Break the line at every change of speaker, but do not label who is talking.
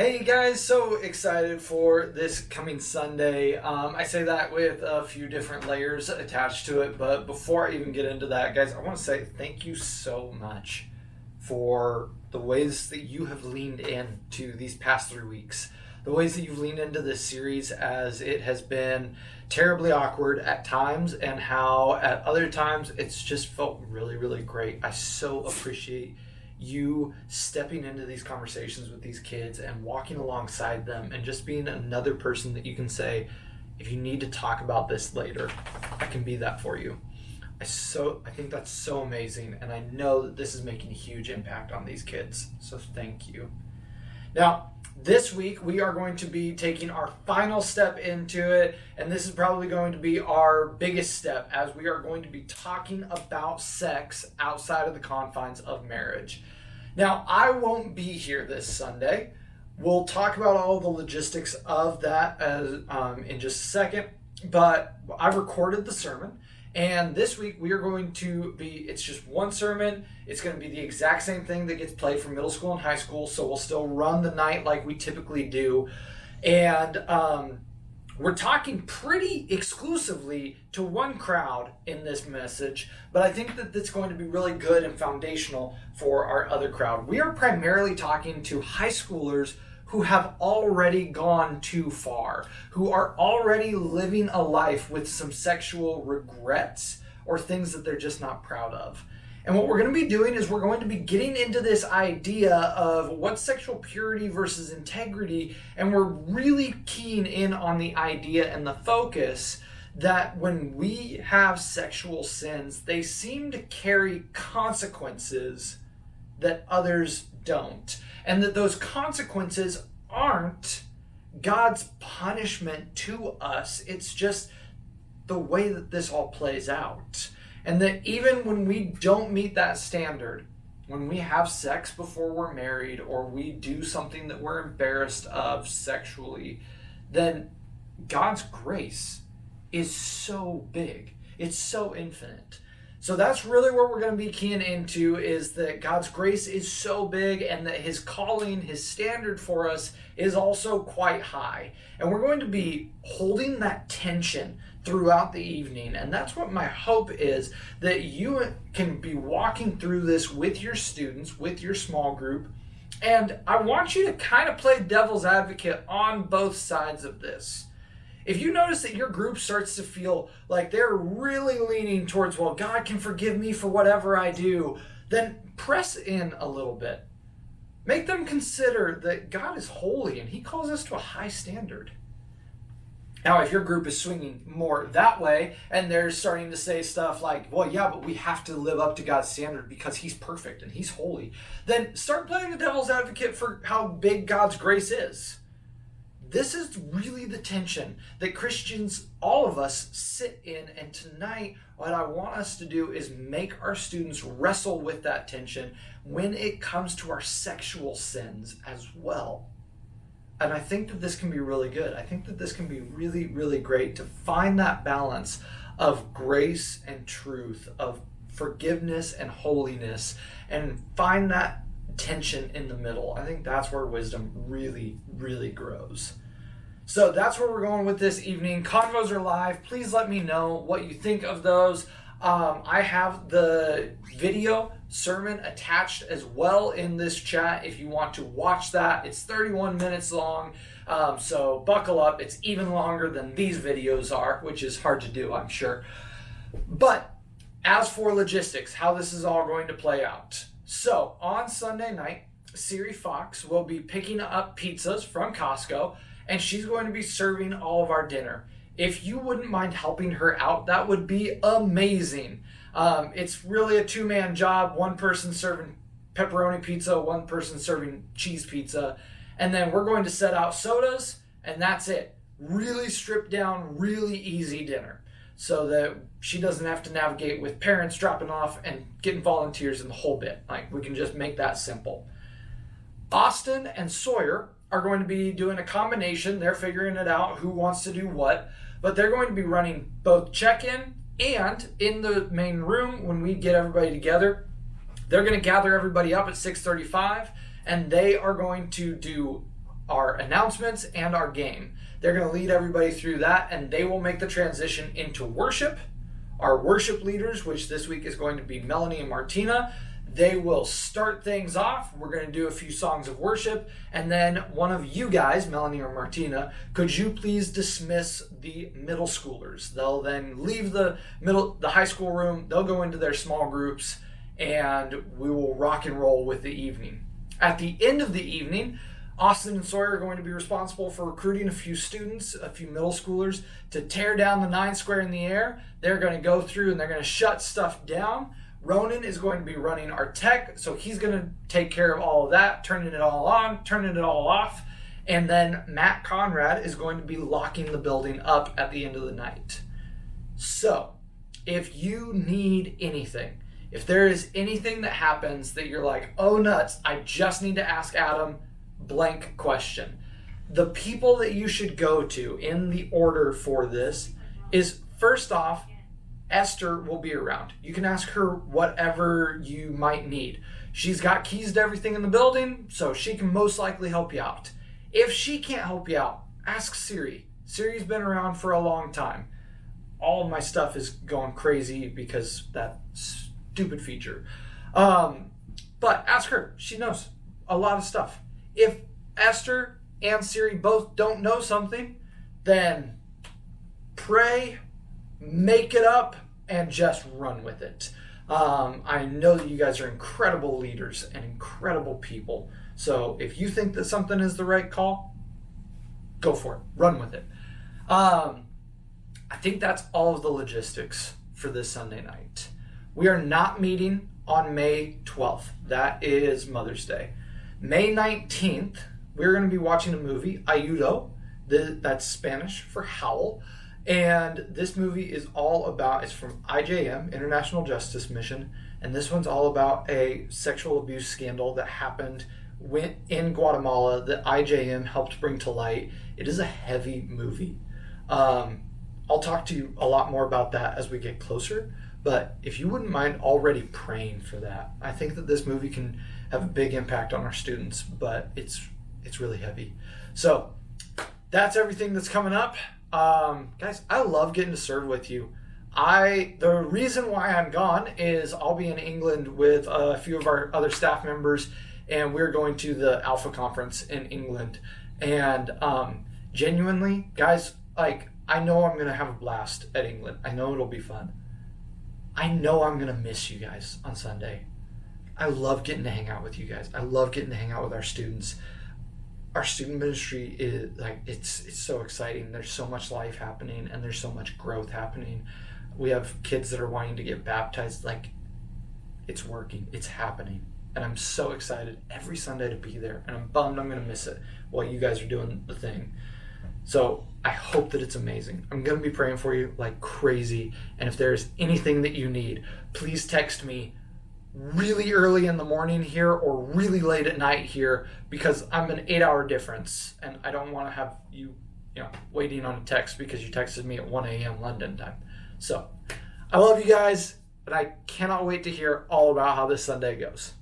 Hey guys, so excited for this coming Sunday. I say that with a few different layers attached to it, but before I even get into that, guys, I want to say thank you so much for the ways that you have leaned into these past 3 weeks. The ways that you've leaned into this series as it has been terribly awkward at times, and how at other times it's just felt really, really great. I so appreciate you stepping into these conversations with these kids and walking alongside them and just being another person that you can say, if you need to talk about this later, I can be that for you. I think that's so amazing, and I know that this is making a huge impact on these kids, so thank you. Now, this week we are going to be taking our final step into it, and this is probably going to be our biggest step, as we are going to be talking about sex outside of the confines of marriage. Now, I won't be here this Sunday. We'll talk about all the logistics of that in just a second, but I've recorded the sermon. And this week we are going to it's just one sermon. It's going to be the exact same thing that gets played for middle school and high school. So we'll still run the night like we typically do. And we're talking pretty exclusively to one crowd in this message. But I think that that's going to be really good and foundational for our other crowd. We are primarily talking to high schoolers who have already gone too far, who are already living a life with some sexual regrets or things that they're just not proud of. And what we're going to be doing is we're going to be getting into this idea of what's sexual purity versus integrity, and we're really keying in on the idea and the focus that when we have sexual sins, they seem to carry consequences that others don't. And that those consequences aren't God's punishment to us. It's just the way that this all plays out. And that even when we don't meet that standard, when we have sex before we're married, or we do something that we're embarrassed of sexually, then God's grace is so big. It's so infinite. So that's really what we're going to be keying into, is that God's grace is so big, and that his calling, his standard for us is also quite high. And we're going to be holding that tension throughout the evening. And that's what my hope is, that you can be walking through this with your students, with your small group. And I want you to kind of play devil's advocate on both sides of this. If you notice that your group starts to feel like they're really leaning towards, well, God can forgive me for whatever I do, then press in a little bit. Make them consider that God is holy and he calls us to a high standard. Now, if your group is swinging more that way and they're starting to say stuff like, well, yeah, but we have to live up to God's standard because he's perfect and he's holy, then start playing the devil's advocate for how big God's grace is. This is really the tension that Christians, all of us, sit in. And tonight, what I want us to do is make our students wrestle with that tension when it comes to our sexual sins as well. And I think that this can be really good. I think that this can be really, really great to find that balance of grace and truth, of forgiveness and holiness, and find that tension in the middle. I think that's where wisdom really, really grows. So that's where we're going with this evening. Convos are live. Please let me know what you think of those. I have the video sermon attached as well in this chat if you want to watch that. It's 31 minutes long, so buckle up. It's even longer than these videos are, which is hard to do, I'm sure. But as for logistics, how this is all going to play out. So on Sunday night, Siri Fox will be picking up pizzas from Costco, and she's going to be serving all of our dinner. If you wouldn't mind helping her out, that would be amazing. It's really a two-man job. One person serving pepperoni pizza, one person serving cheese pizza. And then we're going to set out sodas, and that's it. Really stripped down, really easy dinner, so that she doesn't have to navigate with parents dropping off and getting volunteers in the whole bit. Like, we can just make that simple. Austin and Sawyer are going to be doing a combination. They're figuring it out, who wants to do what. But they're going to be running both check-in and in the main room when we get everybody together. They're going to gather everybody up at 6:35, and they are going to do our announcements and our game. They're going to lead everybody through that, and they will make the transition into worship. Our worship leaders, which this week is going to be Melanie and Martina, they will start things off. We're going to do a few songs of worship, and then one of you guys, Melanie or Martina, could you please dismiss the middle schoolers? They'll then leave the high school room, they'll go into their small groups, and we will rock and roll with the evening. At the end of the evening, Austin and Sawyer are going to be responsible for recruiting a few students, a few middle schoolers, to tear down the 9 square in the air. They're going to go through and they're going to shut stuff down. Ronan is going to be running our tech, so he's going to take care of all of that, turning it all on, turning it all off. And then Matt Conrad is going to be locking the building up at the end of the night. So, if you need anything, if there is anything that happens that you're like, oh nuts, I just need to ask Adam, blank question. The people that you should go to in the order for this is, first off, Esther will be around. You can ask her whatever you might need. She's got keys to everything in the building, so she can most likely help you out. If she can't help you out, ask Siri. Siri's been around for a long time. All of my stuff is going crazy because that stupid feature. But ask her. She knows a lot of stuff. If Esther and Siri both don't know something, then pray, make it up, and just run with it. I know that you guys are incredible leaders and incredible people. So if you think that something is the right call, go for it. Run with it. I think that's all of the logistics for this Sunday night. We are not meeting on May 12th. That is Mother's Day. May 19th, we're going to be watching a movie, Ayudo. That's Spanish for howl. And this movie is all about, it's from IJM, International Justice Mission, and this one's all about a sexual abuse scandal that happened in Guatemala that IJM helped bring to light. It is a heavy movie. I'll talk to you a lot more about that as we get closer, but if you wouldn't mind already praying for that. I think that this movie can have a big impact on our students, but it's really heavy. So that's everything that's coming up. Guys, I love getting to serve with you. The reason why I'm gone is I'll be in England with a few of our other staff members, and we're going to the Alpha Conference in England. And genuinely, guys, I know I'm going to have a blast at England. I know it'll be fun. I know I'm going to miss you guys on Sunday. I love getting to hang out with you guys. I love getting to hang out with our students. Our student ministry is it's so exciting. There's so much life happening and there's so much growth happening. We have kids that are wanting to get baptized. It's working. It's happening. And I'm so excited every Sunday to be there. And I'm bummed I'm going to miss it while you guys are doing the thing. So I hope that it's amazing. I'm going to be praying for you like crazy. And if there's anything that you need, please text me really early in the morning here or really late at night here, because I'm an 8-hour difference and I don't want to have you waiting on a text because you texted me at 1 a.m. London time. So I love you guys, but I cannot wait to hear all about how this Sunday goes.